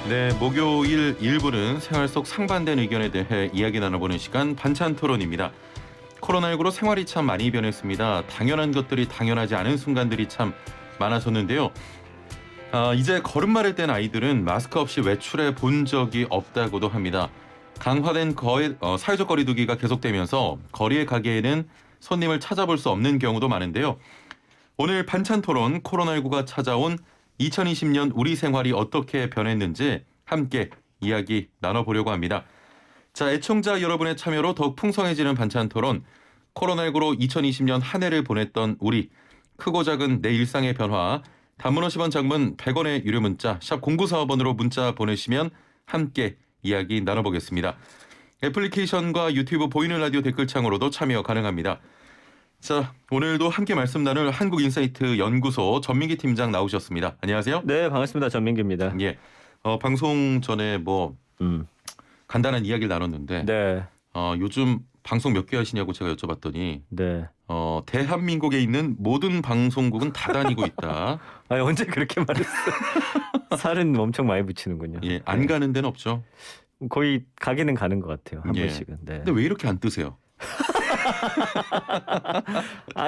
네, 목요일 1부는 생활 속 상반된 의견에 대해 이야기 나눠보는 시간 반찬 토론입니다. 코로나19로 생활이 참 많이 변했습니다. 당연한 것들이 당연하지 않은 순간들이 참 많아졌는데요. 이제 걸음마를 뗀 아이들은 마스크 없이 외출해 본 적이 없다고도 합니다. 강화된 사회적 거리두기가 계속되면서 거리의 가게에는 손님을 찾아볼 수 없는 경우도 많은데요. 오늘 반찬 토론 코로나19가 찾아온 2020년 우리 생활이 어떻게 변했는지 함께 이야기 나눠보려고 합니다. 자, 애청자 여러분의 참여로 더욱 풍성해지는 반찬 토론. 코로나19로 2020년 한 해를 보냈던 우리, 크고 작은 내 일상의 변화. 단문 50원, 장문 100원의 유료 문자 샵 0945번으로 문자 보내시면 함께 이야기 나눠보겠습니다. 애플리케이션과 유튜브 보이는 라디오 댓글창으로도 참여 가능합니다. 자, 오늘도 함께 말씀 나눌 한국인사이트 연구소 전민기 팀장 나오셨습니다. 안녕하세요. 네, 반갑습니다. 전민기입니다. 예, 방송 전에 간단한 이야기를 나눴는데 네, 요즘 방송 몇 개 하시냐고 제가 여쭤봤더니 네. 대한민국에 있는 모든 방송국은 다 다니고 있다. 아니, 언제 그렇게 말했어요? 살은 엄청 많이 붙이는군요. 예, 안 가는 데는 없죠. 거의 가기는 가는 것 같아요. 한 예. 번씩은. 네. 근데 왜 이렇게 안 뜨세요?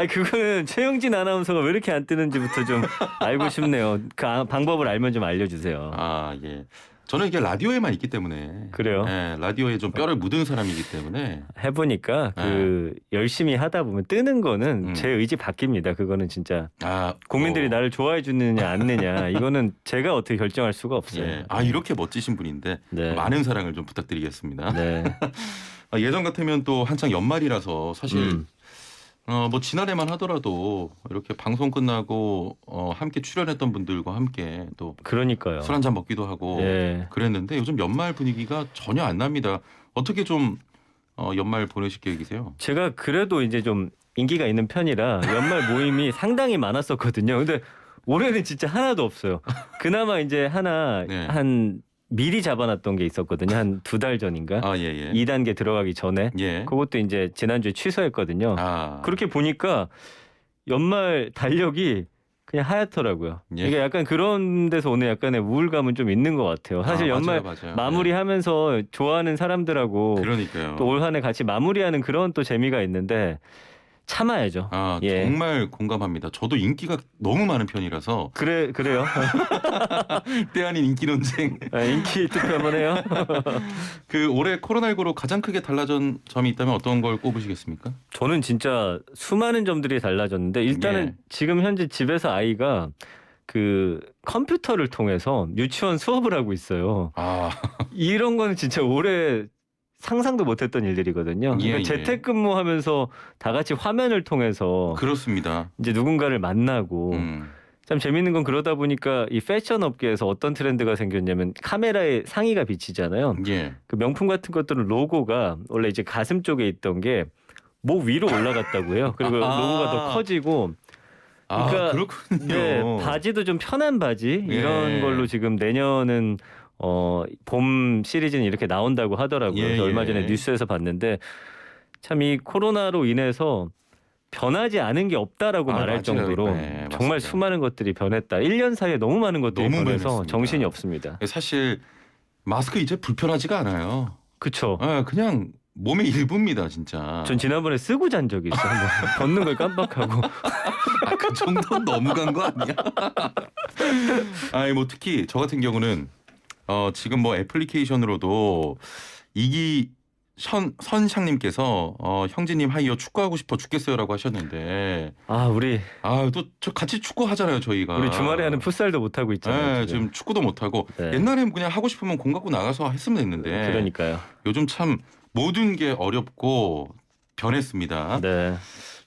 그거는 최영진 아나운서가 왜 이렇게 안 뜨는지부터 좀 알고 싶네요. 그 방법을 알면 좀 알려주세요. 예. 저는 이게 라디오에만 있기 때문에. 그래요? 예, 라디오에 좀 뼈를 묻은 사람이기 때문에. 해보니까 열심히 하다 보면 뜨는 거는 제 의지 바뀝니다. 그거는 진짜 국민들이 나를 좋아해 주느냐 않느냐 이거는 제가 어떻게 결정할 수가 없어요. 예. 이렇게 멋지신 분인데 네. 많은 사랑을 좀 부탁드리겠습니다. 네. 예전 같으면 또 한창 연말이라서 사실 지난해만 하더라도 이렇게 방송 끝나고 함께 출연했던 분들과 함께 또 그러니까요. 술 한잔 먹기도 하고 그랬는데 요즘 연말 분위기가 전혀 안 납니다. 어떻게 좀 연말 보내실 계획이세요? 제가 그래도 이제 좀 인기가 있는 편이라 연말 모임이 상당히 많았었거든요. 근데 올해는 진짜 하나도 없어요. 그나마 이제 하나 한 미리 잡아놨던 게 있었거든요. 한 2달 전인가? 2단계 들어가기 전에. 그것도 이제 지난주에 취소했거든요. 그렇게 보니까 연말 달력이 그냥 하얗더라고요. 이게 약간 그런 데서 오는 약간의 우울감은 좀 있는 것 같아요. 사실 연말 맞아요. 마무리하면서 좋아하는 사람들하고 또 올 한 해 같이 마무리하는 그런 또 재미가 있는데 참아야죠. 정말 공감합니다. 저도 인기가 너무 많은 편이라서. 그래요? 때 아닌 인기 논쟁. 인기 투표 한번 해요. 올해 코로나19로 가장 크게 달라진 점이 있다면 어떤 걸 꼽으시겠습니까? 저는 진짜 수많은 점들이 달라졌는데 일단은 지금 현재 집에서 아이가 컴퓨터를 통해서 유치원 수업을 하고 있어요. 이런 거는 진짜 올해 상상도 못했던 일들이거든요. 그러니까 재택근무하면서 다 같이 화면을 통해서 그렇습니다. 이제 누군가를 만나고 참 재밌는 건 그러다 보니까 이 패션 업계에서 어떤 트렌드가 생겼냐면 카메라에 상의가 비치잖아요. 그 명품 같은 것들은 로고가 원래 이제 가슴 쪽에 있던 게 목 위로 올라갔다고 해요. 그리고 로고가 더 커지고. 그러니까 그렇군요. 바지도 좀 편한 바지 이런 걸로 지금 내년은 봄 시리즈는 이렇게 나온다고 하더라고요. 그래서 얼마 전에 뉴스에서 봤는데 참 이 코로나로 인해서 변하지 않은 게 없다라고 말할 정도로 정말 수많은 것들이 변했다. 1년 사이에 너무 많은 것들이 변해서 정신이 없습니다. 사실 마스크 이제 불편하지가 않아요. 그렇죠. 그냥 몸의 일부입니다, 진짜. 전 지난번에 쓰고 잔 적이 있어요. 한번 벗는 걸 깜빡하고. 그 정도는 너무 간 거 아니야? 특히 저 같은 경우는 지금 애플리케이션으로도 선샹님께서 형제님 하이어 축구하고 싶어 죽겠어요라고 하셨는데 우리 또 저 같이 축구 하잖아요 저희가. 우리 주말에 하는 풋살도 못 하고 있잖아요. 지금 축구도 못 하고 옛날에는 그냥 하고 싶으면 공 갖고 나가서 했으면 됐는데. 그러니까요. 요즘 참 모든 게 어렵고 변했습니다.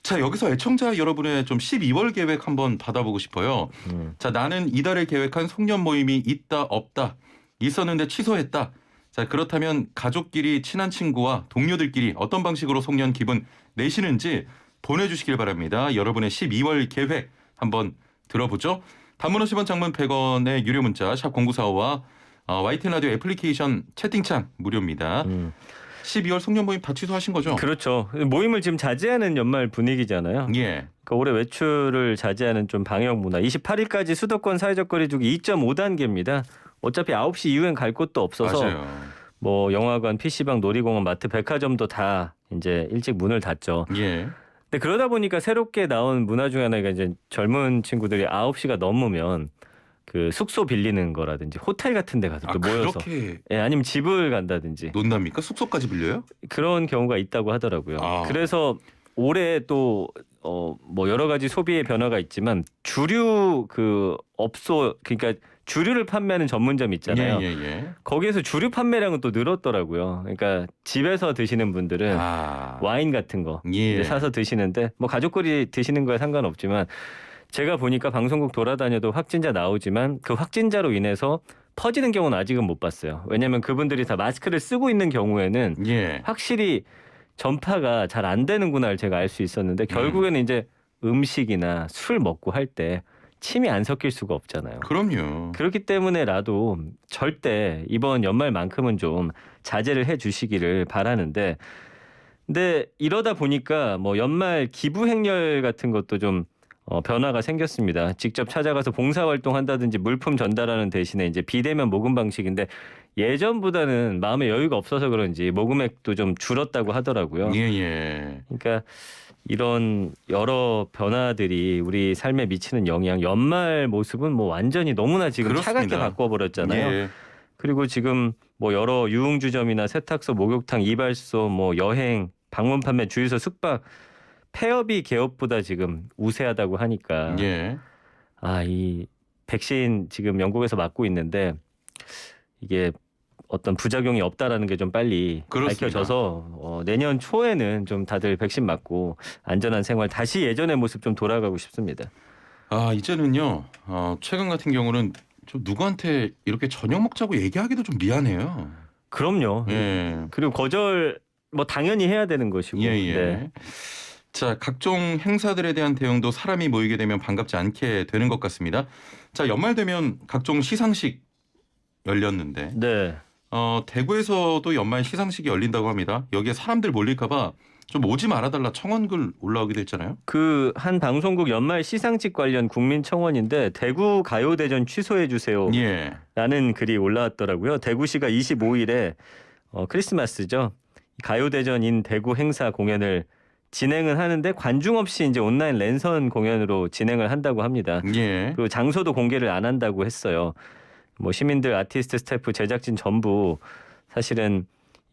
자, 여기서 애청자 여러분의 좀 12월 계획 한번 받아보고 싶어요. 자, 나는 이달에 계획한 송년 모임이 있다 없다. 있었는데 취소했다. 자, 그렇다면 가족끼리 친한 친구와 동료들끼리 어떤 방식으로 송년 기분 내시는지 보내주시길 바랍니다. 여러분의 12월 계획 한번 들어보죠. 단문 50원, 장문 100원의 유료 문자 샵 0945와 YTN 라디오 애플리케이션 채팅창 무료입니다. 12월 송년 모임 다 취소하신 거죠? 그렇죠. 모임을 지금 자제하는 연말 분위기잖아요. 그러니까 올해 외출을 자제하는 좀 방역 문화. 28일까지 수도권 사회적 거리두기 2.5단계입니다. 어차피 9시 이후엔 갈 곳도 없어서 맞아요. 뭐 영화관, PC방, 놀이공원, 마트, 백화점도 다 이제 일찍 문을 닫죠. 예. 근데 그러다 보니까 새롭게 나온 문화 중에 하나가 이제 젊은 친구들이 9시가 넘으면 그 숙소 빌리는 거라든지 호텔 같은 데 가서 또 모여서 그렇게 예, 아니면 집을 간다든지 논답니까? 숙소까지 빌려요? 그런 경우가 있다고 하더라고요. 아. 그래서 올해 또 뭐 여러 가지 소비의 변화가 있지만 주류 그 업소 그러니까 주류를 판매하는 전문점 있잖아요. 예. 거기에서 주류 판매량은 또 늘었더라고요. 그러니까 집에서 드시는 분들은 와인 같은 거 예. 이제 사서 드시는데 뭐 가족끼리 드시는 거에 상관없지만 제가 보니까 방송국 돌아다녀도 확진자 나오지만 그 확진자로 인해서 퍼지는 경우는 아직은 못 봤어요. 왜냐하면 그분들이 다 마스크를 쓰고 있는 경우에는 예. 확실히 전파가 잘 안 되는구나를 제가 알 수 있었는데 결국에는 이제 음식이나 술 먹고 할 때 침이 안 섞일 수가 없잖아요. 그럼요. 그렇기 때문에라도 절대 이번 연말만큼은 좀 자제를 해 주시기를 바라는데 근데 이러다 보니까 뭐 연말 기부 행렬 같은 것도 좀 변화가 생겼습니다. 직접 찾아가서 봉사활동 한다든지 물품 전달하는 대신에 이제 비대면 모금 방식인데 예전보다는 마음의 여유가 없어서 그런지 모금액도 좀 줄었다고 하더라고요. 예. 그러니까 이런 여러 변화들이 우리 삶에 미치는 영향, 연말 모습은 뭐 완전히 너무나 지금 그렇습니다. 차갑게 바꿔버렸잖아요. 예. 그리고 지금 뭐 여러 유흥주점이나 세탁소, 목욕탕, 이발소, 뭐 여행, 방문 판매, 주유소, 숙박 폐업이 개업보다 지금 우세하다고 하니까 예. 이 백신 지금 영국에서 맞고 있는데 이게 어떤 부작용이 없다라는 게 좀 빨리 그렇습니다. 밝혀져서 내년 초에는 좀 다들 백신 맞고 안전한 생활 다시 예전의 모습 좀 돌아가고 싶습니다. 이제는요. 최근 같은 경우는 좀 누구한테 이렇게 저녁 먹자고 얘기하기도 좀 미안해요. 그럼요. 예. 그리고 거절 뭐 당연히 해야 되는 것이고. 예. 네. 자, 각종 행사들에 대한 대응도 사람이 모이게 되면 반갑지 않게 되는 것 같습니다. 자, 연말 되면 각종 시상식 열렸는데 네. 대구에서도 연말 시상식이 열린다고 합니다. 여기에 사람들 몰릴까봐 좀 오지 말아달라 청원글 올라오기도 했잖아요. 그 한 방송국 연말 시상식 관련 국민청원인데 대구 가요대전 취소해 주세요. 예. 라는 글이 올라왔더라고요. 대구시가 25일에 크리스마스죠. 가요대전인 대구 행사 공연을 진행은 하는데 관중 없이 이제 온라인 랜선 공연으로 진행을 한다고 합니다. 예. 그리고 장소도 공개를 안 한다고 했어요. 뭐 시민들, 아티스트, 스태프, 제작진 전부 사실은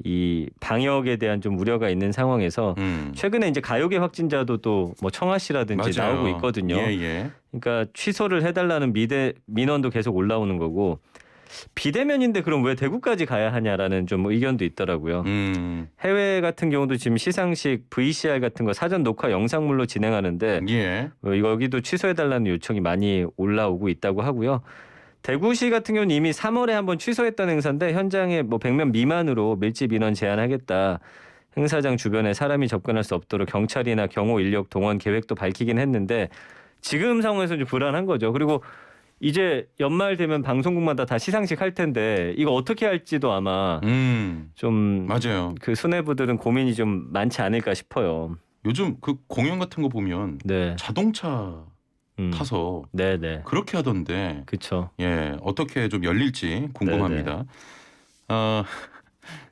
이 방역에 대한 좀 우려가 있는 상황에서 최근에 이제 가요계 확진자도 또 뭐 청아 씨라든지 맞아요. 나오고 있거든요. 예. 그러니까 취소를 해달라는 민원도 계속 올라오는 거고 비대면인데 그럼 왜 대구까지 가야 하냐라는 좀 의견도 있더라고요. 해외 같은 경우도 지금 시상식 VCR 같은 거 사전 녹화 영상물로 진행하는데 예. 여기도 취소해달라는 요청이 많이 올라오고 있다고 하고요. 대구시 같은 경우는 이미 3월에 한번 취소했던 행사인데 현장에 뭐 100명 미만으로 밀집 인원 제한하겠다. 행사장 주변에 사람이 접근할 수 없도록 경찰이나 경호 인력 동원 계획도 밝히긴 했는데 지금 상황에서 좀 불안한 거죠. 그리고 이제 연말 되면 방송국마다 다 시상식 할 텐데 이거 어떻게 할지도 아마 좀 맞아요. 그 수뇌부들은 고민이 좀 많지 않을까 싶어요. 요즘 그 공연 같은 거 보면 네. 자동차 타서 네네. 그렇게 하던데 그렇죠. 예, 어떻게 좀 열릴지 궁금합니다.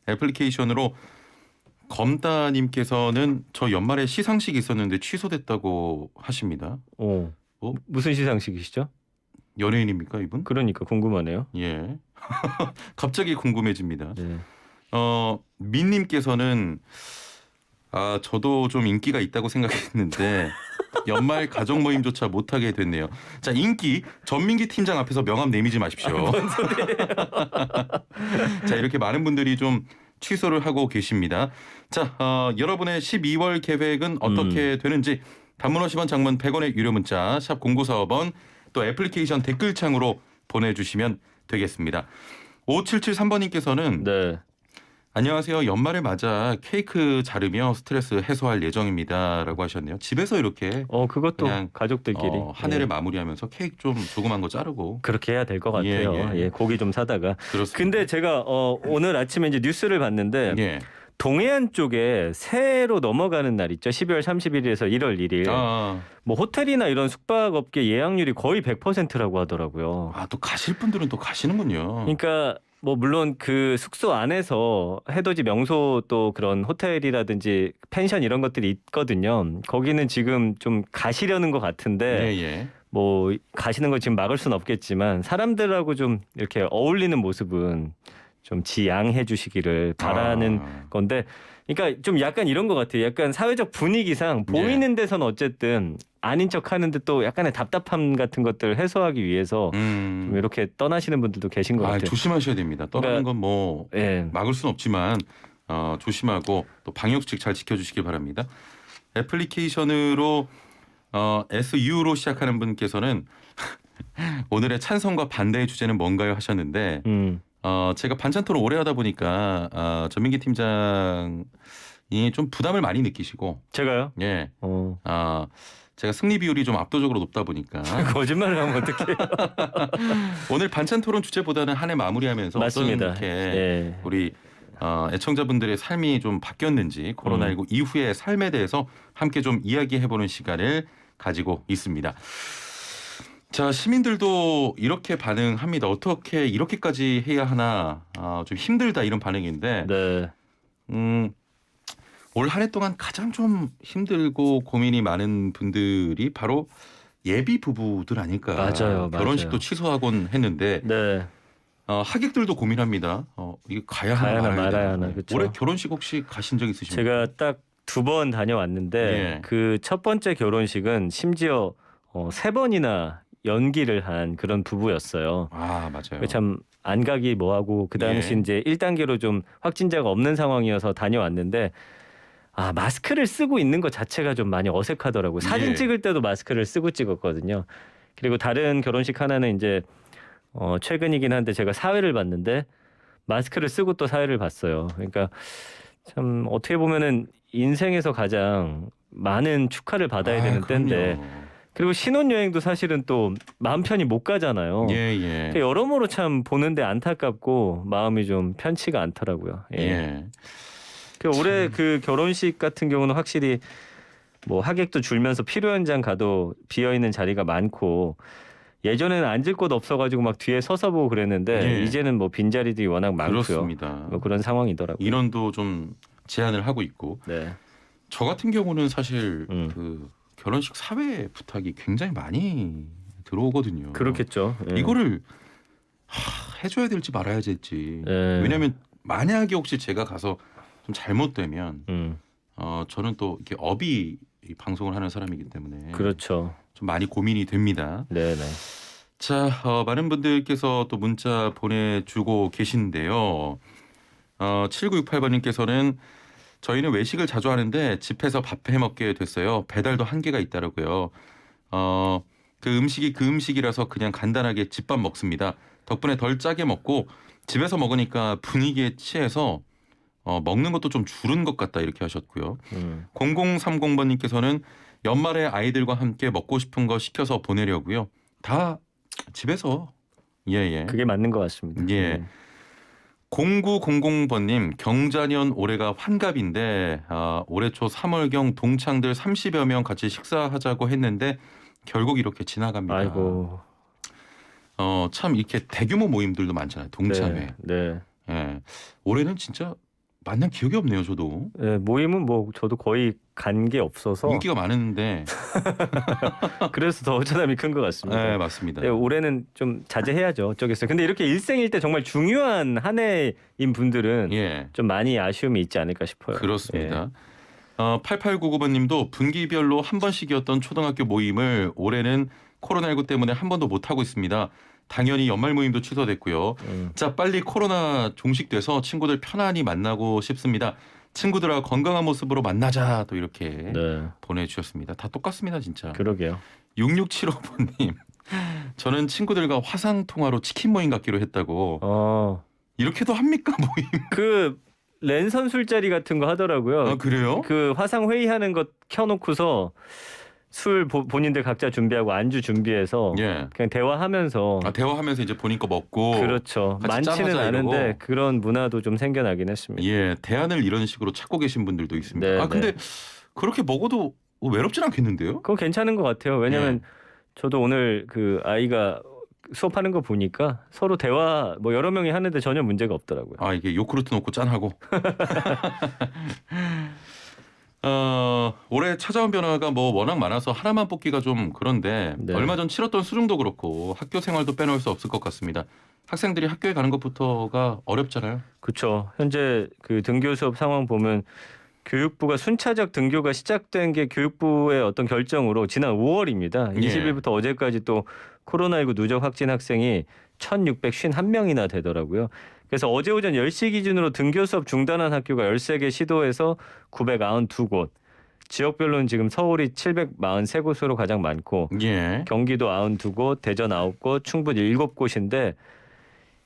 애플리케이션으로 검다님께서는 저 연말에 시상식이 있었는데 취소됐다고 하십니다. 무슨 시상식이시죠? 연예인입니까 이분? 그러니까 궁금하네요. 예. 갑자기 궁금해집니다. 네. 민님께서는 저도 좀 인기가 있다고 생각했는데 연말 가족 모임조차 못하게 됐네요. 자, 인기 전민기 팀장 앞에서 명함 내미지 마십시오. 뭔 소리예요? 자, 이렇게 많은 분들이 좀 취소를 하고 계십니다. 자, 여러분의 12월 계획은 어떻게 되는지 단문 50원, 장문 100원의 유료 문자 샵 0945번 또 애플리케이션 댓글창으로 보내주시면 되겠습니다. 5773번님께서는 네. 안녕하세요. 연말을 맞아 케이크 자르며 스트레스 해소할 예정입니다라고 하셨네요. 집에서 이렇게 그것도 그냥 가족들끼리 한 해를 마무리하면서 케이크 좀 조그만 거 자르고 그렇게 해야 될 것 같아요. 예. 고기 좀 사다가. 그렇습니다. 근데 제가 오늘 아침에 이제 뉴스를 봤는데 예. 동해안 쪽에 새해로 넘어가는 날 있죠. 12월 31일에서 1월 1일. 뭐 호텔이나 이런 숙박업계 예약률이 거의 100%라고 하더라고요. 또 가실 분들은 또 가시는군요. 그러니까 뭐 물론 그 숙소 안에서 해돋이 명소 또 그런 호텔이라든지 펜션 이런 것들이 있거든요. 거기는 지금 좀 가시려는 것 같은데 예. 뭐 가시는 거 지금 막을 수는 없겠지만 사람들하고 좀 이렇게 어울리는 모습은 좀 지양해 주시기를 바라는 건데, 그러니까 좀 약간 이런 것 같아요. 약간 사회적 분위기상 보이는 데선 어쨌든 아닌 척 하는데 또 약간의 답답함 같은 것들을 해소하기 위해서 좀 이렇게 떠나시는 분들도 계신 것 같아요. 조심하셔야 됩니다. 떠나는 건 뭐 막을 수는 없지만 조심하고 또 방역수칙 잘 지켜주시길 바랍니다. 애플리케이션으로 SU로 시작하는 분께서는 오늘의 찬성과 반대의 주제는 뭔가요 하셨는데 제가 반찬 토론 오래 하다 보니까 전민기 팀장이 좀 부담을 많이 느끼시고 제가요? 예. 제가 승리 비율이 좀 압도적으로 높다 보니까 거짓말을 하면 어떡해요? 오늘 반찬 토론 주제보다는 한 해 마무리하면서 맞습니다. 어떻게 우리 애청자분들의 삶이 좀 바뀌었는지 코로나19 이후의 삶에 대해서 함께 좀 이야기해보는 시간을 가지고 있습니다. 자, 시민들도 이렇게 반응합니다. 어떻게 이렇게까지 해야 하나 좀 힘들다 이런 반응인데 네. 올 한 해 동안 가장 좀 힘들고 고민이 많은 분들이 바로 예비 부부들 아닐까. 맞아요. 결혼식도 취소하곤 했는데 네. 하객들도 고민합니다. 이게 가야 하나 말아야 하나. 그렇죠. 올해 결혼식 혹시 가신 적 있으십니까? 제가 딱 2번 다녀왔는데 그 첫 번째 결혼식은 심지어 3번이나 연기를 한 그런 부부였어요. 맞아요. 참 안 가기 뭐하고 그 당시 이제 1단계로 좀 확진자가 없는 상황이어서 다녀왔는데 마스크를 쓰고 있는 것 자체가 좀 많이 어색하더라고요. 사진 찍을 때도 마스크를 쓰고 찍었거든요. 그리고 다른 결혼식 하나는 이제 최근이긴 한데 제가 사회를 봤는데 마스크를 쓰고 또 사회를 봤어요. 그러니까 참 어떻게 보면은 인생에서 가장 많은 축하를 받아야 되는 때인데 그리고 신혼여행도 사실은 또 마음 편히 못 가잖아요. 그러니까 여러모로 참 보는데 안타깝고 마음이 좀 편치가 않더라고요. 올해 그 결혼식 같은 경우는 확실히 뭐 하객도 줄면서 필요 현장 가도 비어 있는 자리가 많고 예전에는 앉을 곳 없어가지고 막 뒤에 서서 보고 그랬는데 이제는 뭐 빈자리들이 워낙 많고요. 그렇습니다. 뭐 그런 상황이더라고요. 인원도 좀 제한을 하고 있고. 저 같은 경우는 사실 그 결혼식 사회 부탁이 굉장히 많이 들어오거든요. 그렇겠죠. 이거를 해줘야 될지 말아야 될지. 왜냐하면 만약에 혹시 제가 가서 좀 잘못되면 저는 또 이렇게 업이 방송을 하는 사람이기 때문에 그렇죠. 좀 많이 고민이 됩니다. 네네. 자, 많은 분들께서 또 문자 보내주고 계신데요. 7968번님께서는 저희는 외식을 자주 하는데 집에서 밥 해 먹게 됐어요. 배달도 한계가 있더라고요. 그 음식이 그 음식이라서 그냥 간단하게 집밥 먹습니다. 덕분에 덜 짜게 먹고 집에서 먹으니까 분위기에 취해서 먹는 것도 좀 줄은 것 같다 이렇게 하셨고요. 0030번님께서는 연말에 아이들과 함께 먹고 싶은 거 시켜서 보내려고요. 다 집에서 그게 맞는 것 같습니다. 0900번님 경자년 올해가 환갑인데 올해 초 3월경 동창들 30여 명 같이 식사하자고 했는데 결국 이렇게 지나갑니다. 아이고. 참 이렇게 대규모 모임들도 많잖아요. 동창회. 올해는 진짜 만난 기억이 없네요. 저도. 모임은 뭐 저도 거의 간 게 없어서 인기가 많은데 그래서 더 어쩌담이 큰 것 같습니다. 맞습니다. 올해는 좀 자제해야죠. 어쩌겠어요. 근데 이렇게 일생일 때 정말 중요한 한 해인 분들은 좀 많이 아쉬움이 있지 않을까 싶어요. 그렇습니다. 8899번님도 분기별로 한 번씩이었던 초등학교 모임을 올해는 코로나19 때문에 한 번도 못 하고 있습니다. 당연히 연말 모임도 취소됐고요. 자, 빨리 코로나 종식돼서 친구들 편안히 만나고 싶습니다. 친구들과 건강한 모습으로 만나자 또 이렇게 보내주셨습니다. 다 똑같습니다 진짜. 그러게요. 6675번님 저는 친구들과 화상통화로 치킨 모임 갖기로 했다고. 이렇게도 합니까 모임? 그 랜선 술자리 같은 거 하더라고요. 그래요? 그 화상 회의하는 것 켜놓고서 술 본인들 각자 준비하고 안주 준비해서 예. 그냥 대화하면서 대화하면서 이제 본인 거 먹고 그렇죠. 같이 많지는 짠하자 않은데 이러고. 그런 문화도 좀 생겨나긴 했습니다. 예, 대안을 이런 식으로 찾고 계신 분들도 있습니다. 네, 근데 그렇게 먹어도 외롭진 않겠는데요? 그거 괜찮은 것 같아요. 왜냐면 예. 저도 오늘 그 아이가 수업하는 거 보니까 서로 대화 뭐 여러 명이 하는데 전혀 문제가 없더라고요. 이게 요구르트 넣고 짠하고. 올해 찾아온 변화가 뭐 워낙 많아서 하나만 뽑기가 좀 그런데 네. 얼마 전 치렀던 수능도 그렇고 학교 생활도 빼놓을 수 없을 것 같습니다. 학생들이 학교에 가는 것부터가 어렵잖아요. 그렇죠. 현재 그 등교 수업 상황 보면 교육부가 순차적 등교가 시작된 게 교육부의 어떤 결정으로 지난 5월입니다. 예. 20일부터 어제까지 또 코로나19 누적 확진 학생이 1,651명이나 되더라고요. 그래서 어제 오전 10시 기준으로 등교 수업 중단한 학교가 13개 시도에서 992곳, 지역별로는 지금 서울이 743곳으로 가장 많고 예. 경기도 92곳, 대전 9곳, 충북 7곳인데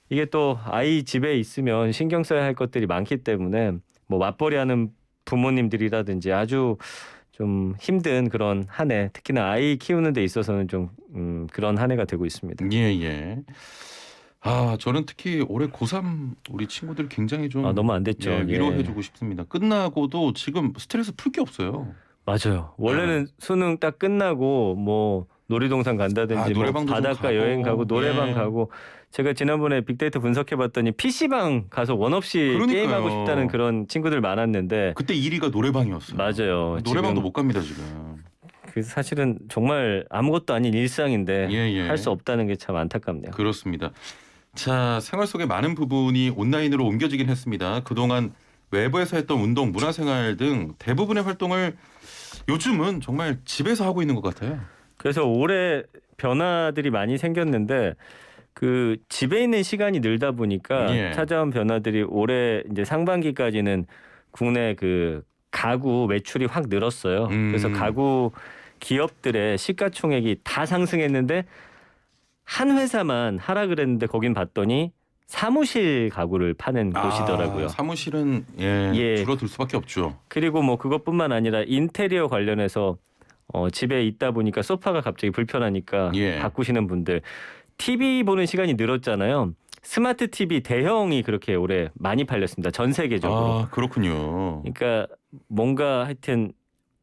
이게 또 아이 집에 있으면 신경 써야 할 것들이 많기 때문에 뭐 맞벌이하는 부모님들이라든지 아주 좀 힘든 그런 한 해, 특히나 아이 키우는 데 있어서는 좀 그런 한 해가 되고 있습니다. 예. 저는 특히 올해 고3 우리 친구들 굉장히 좀 너무 안 됐죠. 위로해주고 싶습니다. 끝나고도 지금 스트레스 풀 게 없어요. 맞아요. 원래는 수능 딱 끝나고 뭐 놀이동산 간다든지 뭐 노래방도 좀 바닷가 가고. 여행 가고 노래방 예. 가고 제가 지난번에 빅데이터 분석해봤더니 PC방 가서 원 없이 그러니까요. 게임하고 싶다는 그런 친구들 많았는데 그때 1위가 노래방이었어요. 맞아요. 노래방도 지금 못 갑니다 지금. 그 사실은 정말 아무것도 아닌 일상인데 예. 할 수 없다는 게 참 안타깝네요. 그렇습니다. 자, 생활 속의 많은 부분이 온라인으로 옮겨지긴 했습니다. 그동안 외부에서 했던 운동, 문화생활 등 대부분의 활동을 요즘은 정말 집에서 하고 있는 것 같아요. 그래서 올해 변화들이 많이 생겼는데 그 집에 있는 시간이 늘다 보니까 예. 찾아온 변화들이 올해 이제 상반기까지는 국내 그 가구 매출이 확 늘었어요. 그래서 가구 기업들의 시가총액이 다 상승했는데 한 회사만 하락을 했는데 거긴 봤더니 사무실 가구를 파는 곳이더라고요. 사무실은 예. 줄어들 수밖에 없죠. 그리고 뭐 그것뿐만 아니라 인테리어 관련해서 집에 있다 보니까 소파가 갑자기 불편하니까 예. 바꾸시는 분들, TV 보는 시간이 늘었잖아요. 스마트 TV 대형이 그렇게 올해 많이 팔렸습니다. 전 세계적으로. 그렇군요. 그러니까 뭔가 하여튼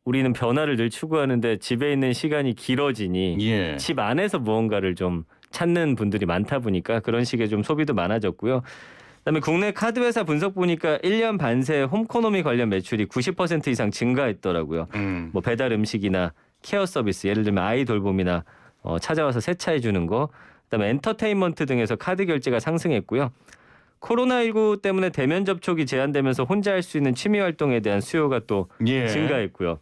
우리는 변화를 늘 추구하는데 집에 있는 시간이 길어지니 예. 집 안에서 무언가를 좀 찾는 분들이 많다 보니까 그런 식의 좀 소비도 많아졌고요. 그다음에 국내 카드 회사 분석 보니까 1년 반 새 홈코노미 관련 매출이 90% 이상 증가했더라고요. 뭐 배달 음식이나 케어 서비스, 예를 들면 아이 돌봄이나 찾아와서 세차해 주는 거, 그다음에 엔터테인먼트 등에서 카드 결제가 상승했고요. 코로나19 때문에 대면 접촉이 제한되면서 혼자 할 수 있는 취미 활동에 대한 수요가 또 예. 증가했고요.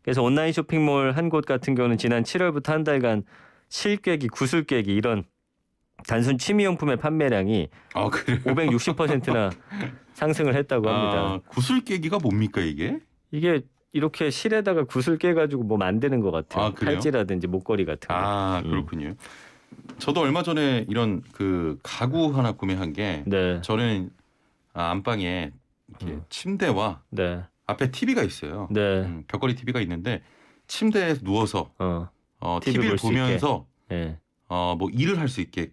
그래서 온라인 쇼핑몰 한 곳 같은 경우는 지난 7월부터 한 달간 실깨기, 구슬깨기 이런 단순 취미용품의 판매량이 그래요? 560%나 상승을 했다고 합니다. 구슬 깨기가 뭡니까 이게? 이게 이렇게 실에다가 구슬 깨가지고 뭐 만드는 것 같아요. 그래요? 팔찌라든지 목걸이 같은 거. 그렇군요. 저도 얼마 전에 이런 그 가구 하나 구매한 게 네. 저는 안방에 이렇게 침대와 네. 앞에 TV가 있어요. 네. 벽걸이 TV가 있는데 침대에 누워서 TV TV를 볼수 보면서 네. 뭐 일을 할 수 있게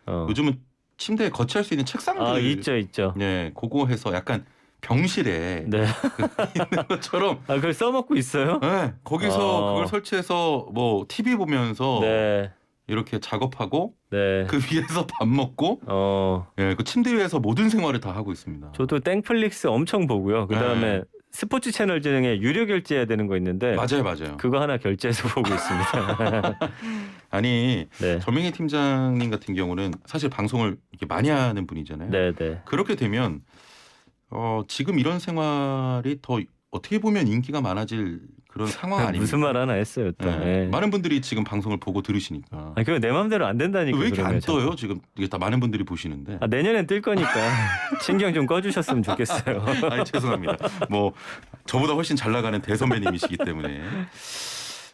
요즘은 침대에 거치할 수 있는 책상들 있죠. 네, 그거 해서 약간 병실에 네. 있는 것처럼 그걸 써먹고 있어요? 네, 거기서 그걸 설치해서 뭐 TV 보면서 네. 이렇게 작업하고 네. 그 위에서 밥 먹고 그 침대 위에서 모든 생활을 다 하고 있습니다. 저도 땡플릭스 엄청 보고요. 그다음에 스포츠 채널 중에 유료 결제해야 되는 거 있는데 맞아요. 그거 하나 결제해서 보고 있습니다. 아니 네. 전명희 팀장님 같은 경우는 사실 방송을 이렇게 많이 하는 분이잖아요. 네. 그렇게 되면 지금 이런 생활이 더 어떻게 보면 인기가 많아질 그런 상황 아닙니까? 무슨 말 하나 했어요. 또. 네. 많은 분들이 지금 방송을 보고 들으시니까. 그거 내 마음대로 안 된다니까. 왜 이렇게 안 그러면 떠요? 지금 이게 다 많은 분들이 보시는데. 내년엔 뜰 거니까 신경 좀 꺼주셨으면 좋겠어요. 죄송합니다. 뭐 저보다 훨씬 잘 나가는 대선배님이시기 때문에.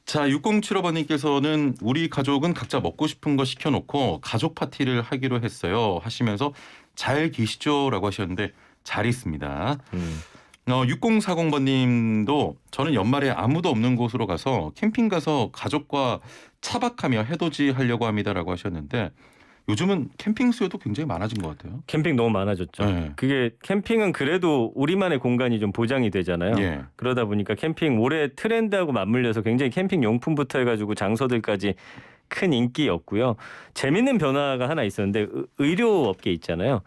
자, 6075번님께서는 우리 가족은 각자 먹고 싶은 거 시켜놓고 가족 파티를 하기로 했어요. 하시면서 잘 계시죠라고 하셨는데 잘 있습니다. 6040번님도 저는 연말에 아무도 없는 곳으로 가서 캠핑 가서 가족과 차박하며 해돋이 하려고 합니다라고 하셨는데 요즘은 캠핑 수요도 굉장히 많아진 것 같아요. 캠핑 너무 많아졌죠. 네. 그게 캠핑은 그래도 우리만의 공간이 좀 보장이 되잖아요. 예. 그러다 보니까 캠핑 올해 트렌드하고 맞물려서 굉장히 캠핑 용품부터 해가지고 장소들까지 큰 인기였고요. 재밌는 변화가 하나 있었는데 의료 업계 있잖아요.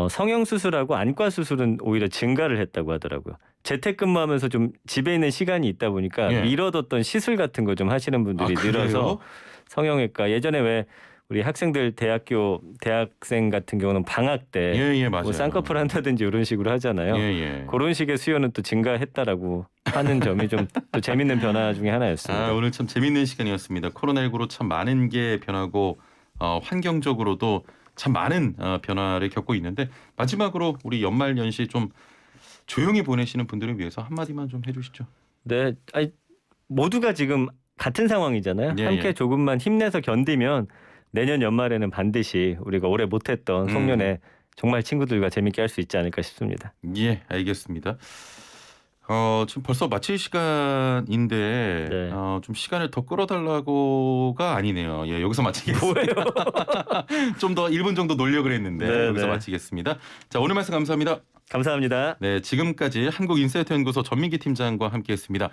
성형 수술하고 안과 수술은 오히려 증가를 했다고 하더라고요. 재택근무하면서 좀 집에 있는 시간이 있다 보니까 예. 미뤄뒀던 시술 같은 거 좀 하시는 분들이 아, 늘어서 그래요? 성형외과 예전에 왜 우리 학생들 대학생 같은 경우는 방학 때 예, 맞아요. 뭐 쌍꺼풀 한다든지 이런 식으로 하잖아요. 예. 그런 식의 수요는 또 증가했다라고 하는 점이 좀 또 재밌는 변화 중에 하나였습니다. 오늘 참 재밌는 시간이었습니다. 코로나19로 참 많은 게 변하고 환경적으로도 참 많은 변화를 겪고 있는데 마지막으로 우리 연말 연시 좀 조용히 보내시는 분들을 위해서 한마디만 좀 해주시죠. 네, 아니, 모두가 지금 같은 상황이잖아요. 예, 함께 예. 조금만 힘내서 견디면 내년 연말에는 반드시 우리가 올해 못했던 송년회 정말 친구들과 재밌게 할 수 있지 않을까 싶습니다. 예, 알겠습니다. 지금 벌써 마칠 시간인데 네. 좀 시간을 더 끌어달라고가 아니네요. 예, 여기서 마치겠습니다. 좀 더 1분 정도 놀려고 했는데 네, 여기서 네. 마치겠습니다. 자, 오늘 말씀 감사합니다. 감사합니다. 네, 지금까지 한국인사이트연구소 전민기 팀장과 함께했습니다.